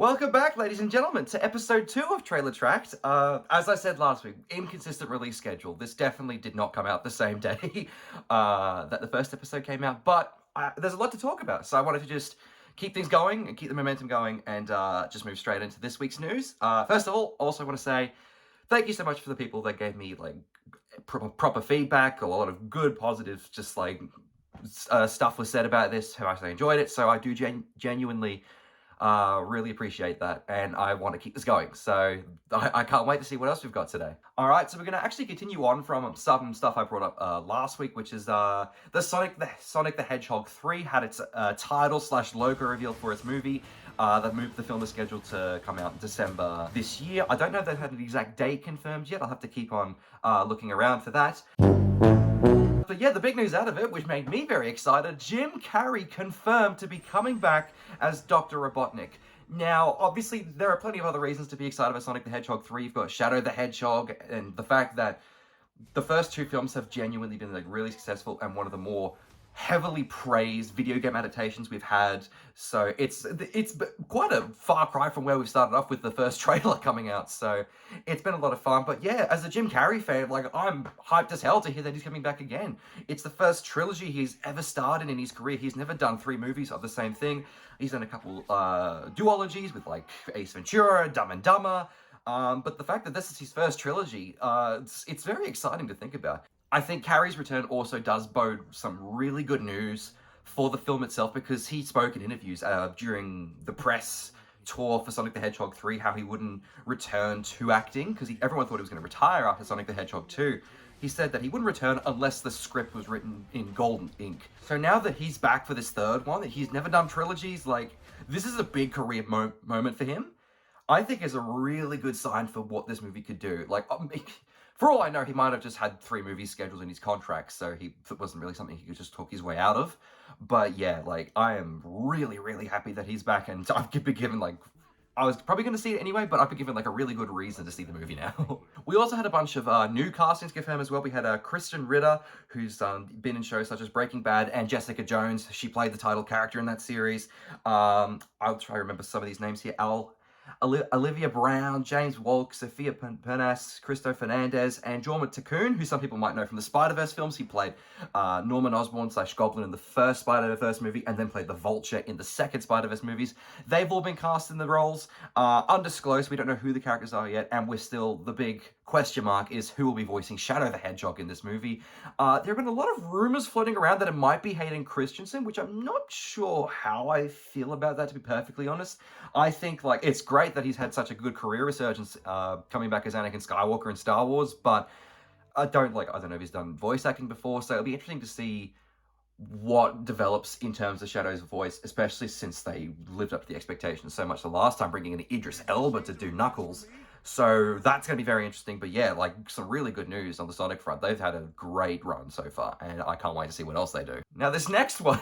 Welcome back, ladies and gentlemen, to episode 2 of Trailer Tracked. As I said last week, inconsistent release schedule. This definitely did not come out the same day that the first episode came out, but there's a lot to talk about, so I wanted to just keep things going and keep the momentum going and just move straight into this week's news. First of all, also want to say thank you so much for the people that gave me like proper feedback, a lot of good, positive, just like stuff was said about this, how much I enjoyed it, so I do genuinely really appreciate that, and I want to keep this going. So I can't wait to see what else we've got today. All right, so we're going to actually continue on from some stuff I brought up last week, which is the Sonic the Hedgehog 3 had its title/logo revealed for its movie. The film is scheduled to come out in December this year. I don't know if they've had an exact date confirmed yet. I'll have to keep on looking around for that. But yeah, the big news out of it, which made me very excited, Jim Carrey confirmed to be coming back as Dr. Robotnik. Now, obviously, there are plenty of other reasons to be excited about Sonic the Hedgehog 3. You've got Shadow the Hedgehog, and the fact that the first two films have genuinely been like really successful and one of the more heavily praised video game adaptations we've had. So it's quite a far cry from where we've started off with the first trailer coming out. So it's been a lot of fun. But yeah, as a Jim Carrey fan, like I'm hyped as hell to hear that he's coming back again. It's the first trilogy he's ever started in his career. He's never done 3 movies of the same thing. He's done a couple duologies with like Ace Ventura, Dumb and Dumber. But the fact that this is his first trilogy, it's very exciting to think about. I think Carrey's return also does bode some really good news for the film itself, because he spoke in interviews during the press tour for Sonic the Hedgehog 3 how he wouldn't return to acting, because everyone thought he was going to retire after Sonic the Hedgehog 2. He said that he wouldn't return unless the script was written in golden ink. So now that he's back for this third one, that he's never done trilogies, like, this is a big career moment for him. I think is a really good sign for what this movie could do. Like, for all I know, he might have just had 3 movies scheduled in his contract, so it wasn't really something he could just talk his way out of. But yeah, like, I am really, really happy that he's back, and I've been given, like, I was probably going to see it anyway, but I've been given, like, a really good reason to see the movie now. We also had a bunch of new castings confirmed as well. We had Kristen Ritter, who's been in shows such as Breaking Bad, and Jessica Jones. She played the title character in that series. I'll try to remember some of these names here. Olivia Brown, James Wolk, Sophia Pernas, Christo Fernandez, and Jorma Takoon, who some people might know from the Spider-Verse films. He played Norman Osborn / Goblin in the first Spider-Verse movie, and then played the Vulture in the second Spider-Verse movies. They've all been cast in the roles. Undisclosed, we don't know who the characters are yet, and we're still, the big question mark is who will be voicing Shadow the Hedgehog in this movie. There have been a lot of rumors floating around that it might be Hayden Christensen, which I'm not sure how I feel about that, to be perfectly honest. I think, like, it's great that he's had such a good career resurgence coming back as Anakin Skywalker in Star Wars, but I don't know if he's done voice acting before, so it'll be interesting to see what develops in terms of Shadow's voice, especially since they lived up to the expectations so much the last time, bringing in Idris Elba to do Knuckles. So that's going to be very interesting. But yeah, like, some really good news on the Sonic front. They've had a great run so far, and I can't wait to see what else they do. Now, this next one,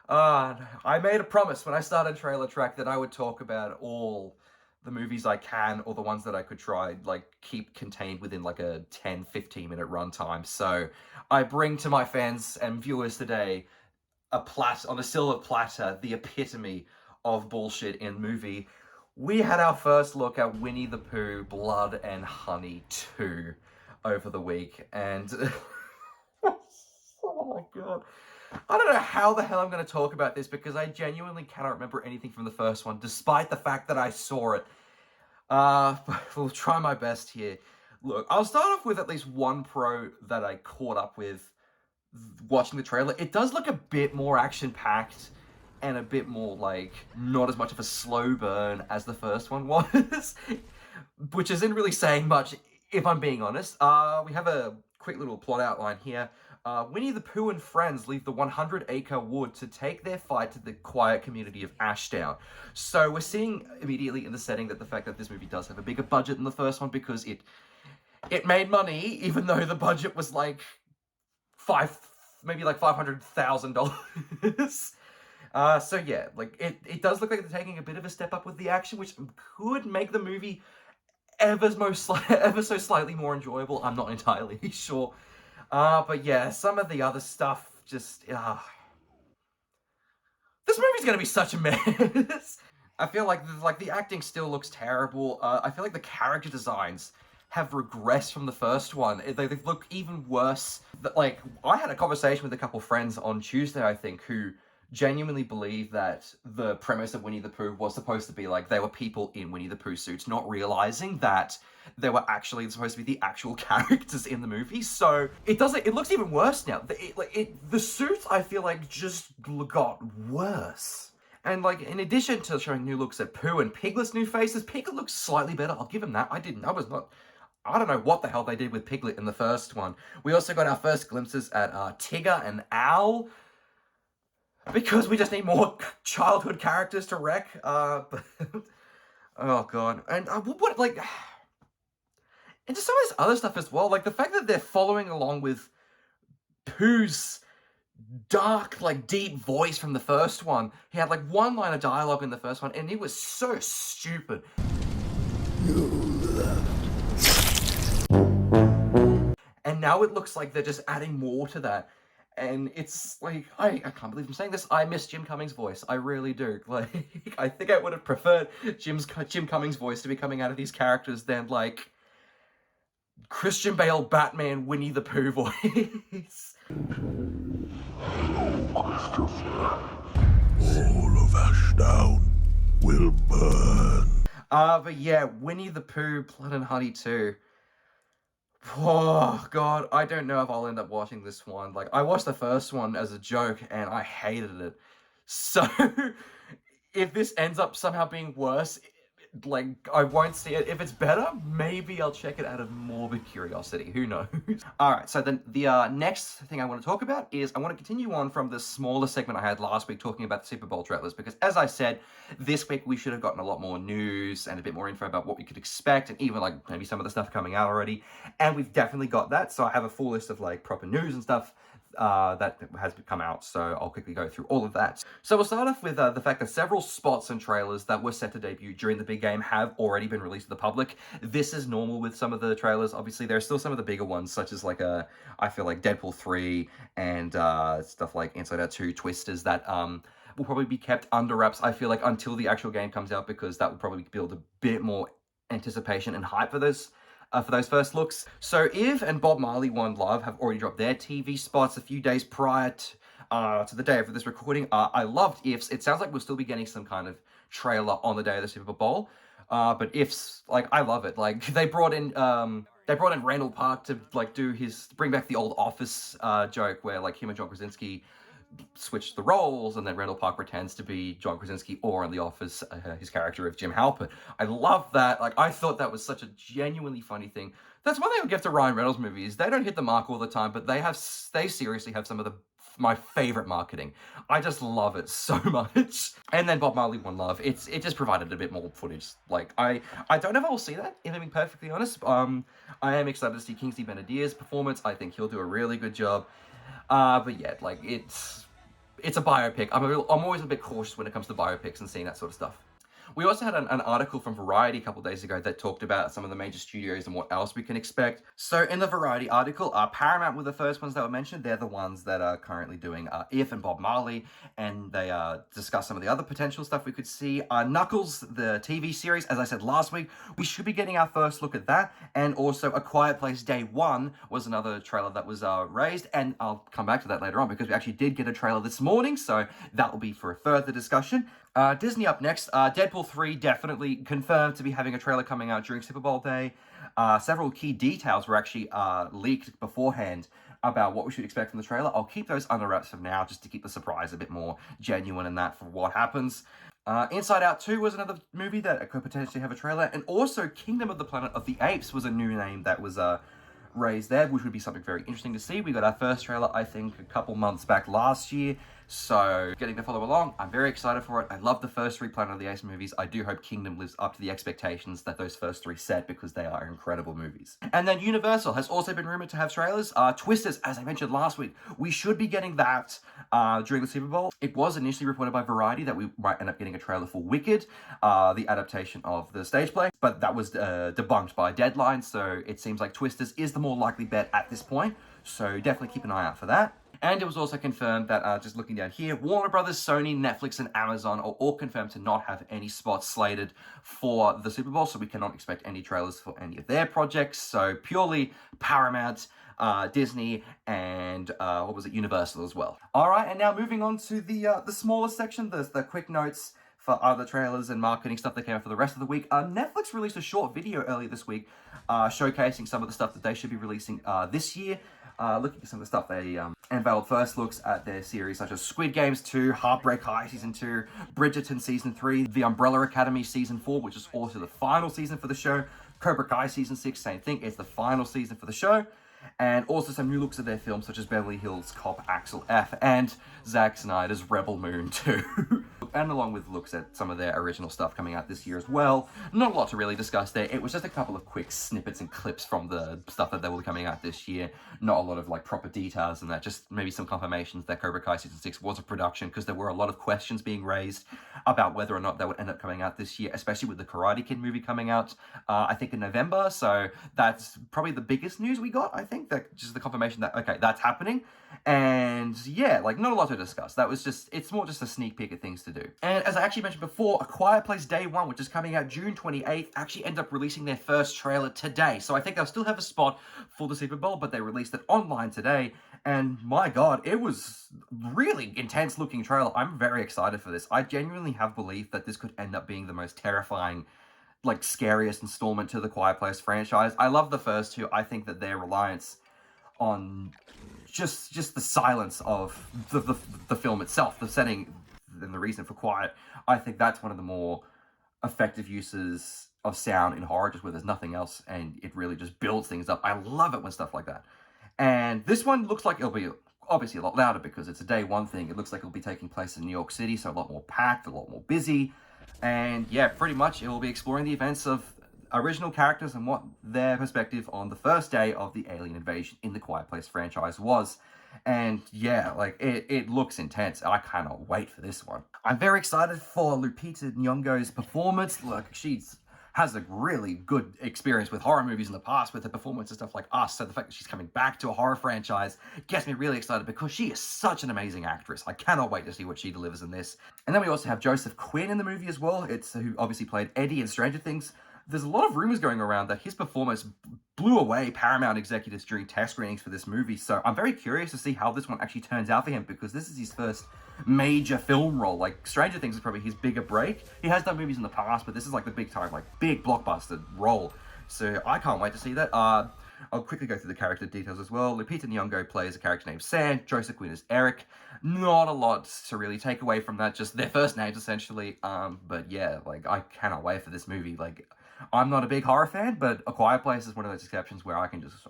I made a promise when I started Trailer Track that I would talk about all the movies I can, or the ones that I could try, like, keep contained within like a 10-15 minute runtime. So I bring to my fans and viewers today on a silver platter, the epitome of bullshit in movie. We had our first look at Winnie the Pooh, Blood and Honey 2 over the week, and oh my god. I don't know how the hell I'm going to talk about this, because I genuinely cannot remember anything from the first one, despite the fact that I saw it. We'll try my best here. Look, I'll start off with at least one pro that I caught up with watching the trailer. It does look a bit more action-packed, and a bit more, like, not as much of a slow burn as the first one was, which isn't really saying much, if I'm being honest. We have a quick little plot outline here. Winnie the Pooh and friends leave the 100-acre wood to take their fight to the quiet community of Ashdown. So we're seeing immediately in the setting that the fact that this movie does have a bigger budget than the first one, because it made money, even though the budget was like maybe like $500,000. So yeah, like, it does look like they're taking a bit of a step up with the action, which could make the movie ever so slightly more enjoyable. I'm not entirely sure. But yeah, some of the other stuff just, this movie's gonna be such a mess. I feel like the acting still looks terrible. I feel like the character designs have regressed from the first one. They look even worse. Like, I had a conversation with a couple friends on Tuesday, I think, who genuinely believe that the premise of Winnie the Pooh was supposed to be like they were people in Winnie the Pooh suits, not realizing that they were actually supposed to be the actual characters in the movie. So it looks even worse now. The suits, I feel like, just got worse. And like, in addition to showing new looks at Pooh and Piglet's new faces, Piglet looks slightly better. I'll give him that. I don't know what the hell they did with Piglet in the first one. We also got our first glimpses at Tigger and Owl, because we just need more childhood characters to wreck. But oh god, and what like, and just some of this other stuff as well. Like the fact that they're following along with Pooh's dark, like deep voice from the first one. He had like one line of dialogue in the first one, and it was so stupid. And now it looks like they're just adding more to that. And it's like, I can't believe I'm saying this. I miss Jim Cummings' voice. I really do. Like, I think I would have preferred Jim Cummings' voice to be coming out of these characters than, like, Christian Bale Batman Winnie the Pooh voice. Hello, Christopher. All of Ashdown will burn. But yeah, Winnie the Pooh, Blood and Honey 2. Oh god, I don't know if I'll end up watching this one. Like, I watched the first one as a joke and I hated it. So, if this ends up somehow being worse, like, I won't see it. If it's better, maybe I'll check it out of morbid curiosity. Who knows? Alright, so then the next thing I want to talk about is I want to continue on from the smaller segment I had last week talking about the Super Bowl trailers, because as I said, this week we should have gotten a lot more news and a bit more info about what we could expect, and even like maybe some of the stuff coming out already, and we've definitely got that. So I have a full list of like proper news and stuff that has come out, so I'll quickly go through all of that. So we'll start off with the fact that several spots and trailers that were set to debut during the big game have already been released to the public. This is normal with some of the trailers. Obviously, there are still some of the bigger ones, such as like I feel like Deadpool 3 and stuff like Inside Out 2, Twisters, that will probably be kept under wraps, I feel like, until the actual game comes out, because that will probably build a bit more anticipation and hype for those first looks. So If and Bob Marley One Love have already dropped their TV spots a few days prior to the day of this recording. I loved If's. It sounds like we'll still be getting some kind of trailer on the day of the Super Bowl. But If's, like, I love it. Like, they brought in Randall Park to like bring back the old Office joke where like him and John Krasinski switch the roles, and then Randall Park pretends to be John Krasinski, or in The Office, his character of Jim Halpert. I love that. Like, I thought that was such a genuinely funny thing. That's one thing I give to Ryan Reynolds movies. They don't hit the mark all the time, but they seriously have some of my favorite marketing. I just love it so much. And then Bob Marley One Love, it just provided a bit more footage. Like, I don't know if I will see that, if I'm being perfectly honest. I am excited to see Kingsley Ben-Adir's performance. I think he'll do a really good job. But yeah, like, it's a biopic. I'm always a bit cautious when it comes to biopics and seeing that sort of stuff. We also had an article from Variety a couple days ago that talked about some of the major studios and what else we can expect. So in the Variety article, Paramount were the first ones that were mentioned. They're the ones that are currently doing If and Bob Marley, and they discuss some of the other potential stuff we could see. Knuckles, the TV series, as I said last week, we should be getting our first look at that. And also A Quiet Place Day 1 was another trailer that was raised, and I'll come back to that later on because we actually did get a trailer this morning, so that will be for a further discussion. Disney up next. Deadpool 3 definitely confirmed to be having a trailer coming out during Super Bowl day. Several key details were actually leaked beforehand about what we should expect from the trailer. I'll keep those under wraps for now, just to keep the surprise a bit more genuine and that for what happens. Inside Out 2 was another movie that could potentially have a trailer, and also Kingdom of the Planet of the Apes was a new name that was raised there, which would be something very interesting to see. We got our first trailer, I think, a couple months back last year, so getting to follow along. I'm very excited for it. I love the first three Planet of the Apes movies. I do hope Kingdom lives up to the expectations that those first three set, because they are incredible movies. And then Universal has also been rumored to have trailers. Twisters, as I mentioned last week, we should be getting that during the Super Bowl. It was initially reported by Variety that we might end up getting a trailer for Wicked, the adaptation of the stage play, but that was debunked by Deadline, so it seems like Twisters is the more likely bet at this point, so definitely keep an eye out for that. And it was also confirmed that, just looking down here, Warner Brothers, Sony, Netflix, and Amazon are all confirmed to not have any spots slated for the Super Bowl, so we cannot expect any trailers for any of their projects. So purely Paramount, Disney, and Universal as well. All right, and now moving on to the smaller section, the quick notes for other trailers and marketing stuff that came out for the rest of the week. Netflix released a short video earlier this week showcasing some of the stuff that they should be releasing this year. Looking at some of the stuff they unveiled, first looks at their series such as Squid Games 2, Heartbreak High Season 2, Bridgerton Season 3, The Umbrella Academy Season 4, which is also the final season for the show, Cobra Kai Season 6, same thing, it's the final season for the show, and also some new looks at their films such as Beverly Hills Cop Axel F and Zack Snyder's Rebel Moon 2. And along with looks at some of their original stuff coming out this year as well. Not a lot to really discuss there. It was just a couple of quick snippets and clips from the stuff that they were coming out this year. Not a lot of like proper details and that, just maybe some confirmations that Cobra Kai Season 6 was a production, because there were a lot of questions being raised about whether or not that would end up coming out this year, especially with the Karate Kid movie coming out, I think in November. So that's probably the biggest news we got, I think, that just the confirmation that, okay, that's happening. And yeah, like not a lot to discuss. That was just, it's more just a sneak peek at things to do. And as I actually mentioned before, A Quiet Place Day 1, which is coming out June 28th, actually ended up releasing their first trailer today. So I think they'll still have a spot for the Super Bowl, but they released it online today. And my God, it was really intense looking trailer. I'm very excited for this. I genuinely have belief that this could end up being the most terrifying, like scariest installment to the Quiet Place franchise. I love the first two. I think that their reliance on just the silence of the film itself, the setting, and the reason for quiet, I think that's one of the more effective uses of sound in horror, just where there's nothing else, and it really just builds things up. I love it when stuff like that. And this one looks like it'll be obviously a lot louder because it's a day one thing. It looks like it'll be taking place in New York City, so a lot more packed, a lot more busy. And yeah, pretty much it will be exploring the events of original characters and what their perspective on the first day of the alien invasion in the Quiet Place franchise was. And yeah, like it looks intense. I cannot wait for this one. I'm very excited for Lupita Nyong'o's performance. Look, she's has a really good experience with horror movies in the past with her performance and stuff like Us. So the fact that she's coming back to a horror franchise gets me really excited because she is such an amazing actress. I cannot wait to see what she delivers in this. And then we also have Joseph Quinn in the movie as well. It's who obviously played Eddie in Stranger Things. There's a lot of rumors going around that his performance blew away Paramount executives during test screenings for this movie. So I'm very curious to see how this one actually turns out for him, because this is his first major film role. Like Stranger Things is probably his bigger break. He has done movies in the past, but this is like the big time, like big blockbuster role. So I can't wait to see that. I'll quickly go through the character details as well. Lupita Nyong'o plays a character named Sam. Joseph Quinn is Eric. Not a lot to really take away from that, just their first names essentially. But yeah, like I cannot wait for this movie. Like, I'm not a big horror fan, but A Quiet Place is one of those exceptions where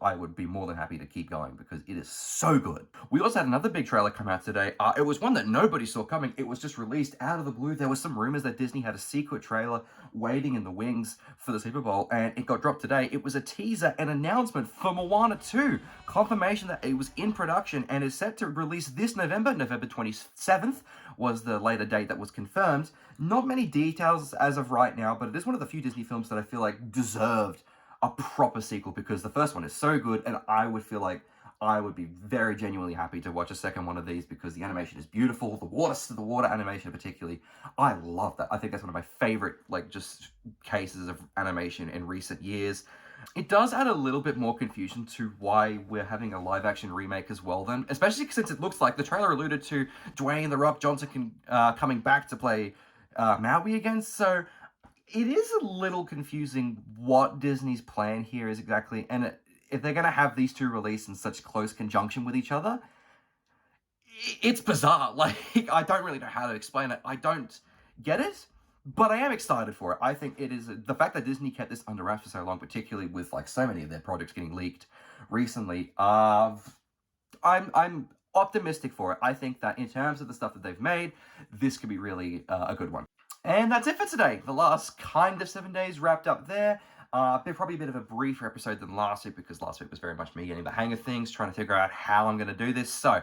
I would be more than happy to keep going because it is so good. We also had another big trailer come out today. It was one that nobody saw coming. It was just released out of the blue. There was some rumors that Disney had a secret trailer waiting in the wings for the Super Bowl, and it got dropped today. It was a teaser and announcement for Moana 2. Confirmation that it was in production and is set to release this November. November 27th was the later date that was confirmed. Not many details as of right now, but it is one of the few Disney films that I feel like deserved a proper sequel, because the first one is so good, and I would feel like I would be very genuinely happy to watch a second one of these because the animation is beautiful. The water animation particularly, I love that. I think that's one of my favorite, like, just cases of animation in recent years. It does add a little bit more confusion to why we're having a live-action remake as well then, especially since it looks like the trailer alluded to Dwayne "The Rock" Johnson coming back to play Maui again. So it is a little confusing what Disney's plan here is exactly, and if they're going to have these two released in such close conjunction with each other, it's bizarre. Like, I don't really know how to explain it. I don't get it. But I am excited for it. I think it is the fact that Disney kept this under wraps for so long, particularly with like so many of their projects getting leaked recently. I'm optimistic for it. I think that in terms of the stuff that they've made, this could be really a good one. And that's it for today. The last kind of 7 days wrapped up there. Probably a bit of a briefer episode than last week, because last week was very much me getting the hang of things, trying to figure out how I'm going to do this. So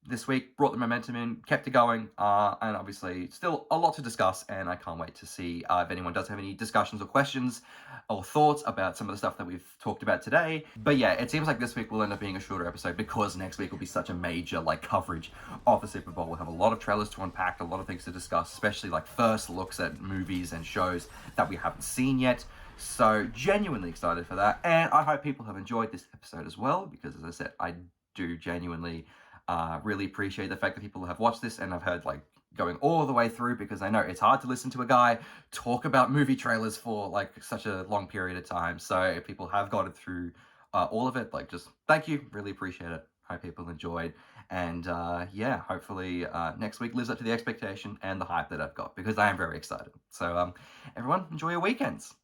this week brought the momentum in, kept it going, and obviously still a lot to discuss, and I can't wait to see if anyone does have any discussions or questions or thoughts about some of the stuff that we've talked about today. But yeah, it seems like this week will end up being a shorter episode because next week will be such a major coverage of the Super Bowl. We'll have a lot of trailers to unpack, a lot of things to discuss, especially first looks at movies and shows that we haven't seen yet. So genuinely excited for that, and I hope people have enjoyed this episode as well, because as I said, I do genuinely really appreciate the fact that people have watched this and I've heard going all the way through, because I know it's hard to listen to a guy talk about movie trailers for such a long period of time. So if people have gotten through all of it, just thank you, really appreciate it. Hope people enjoyed, and yeah, hopefully next week lives up to the expectation and the hype that I've got, because I am very excited. So everyone, enjoy your weekends.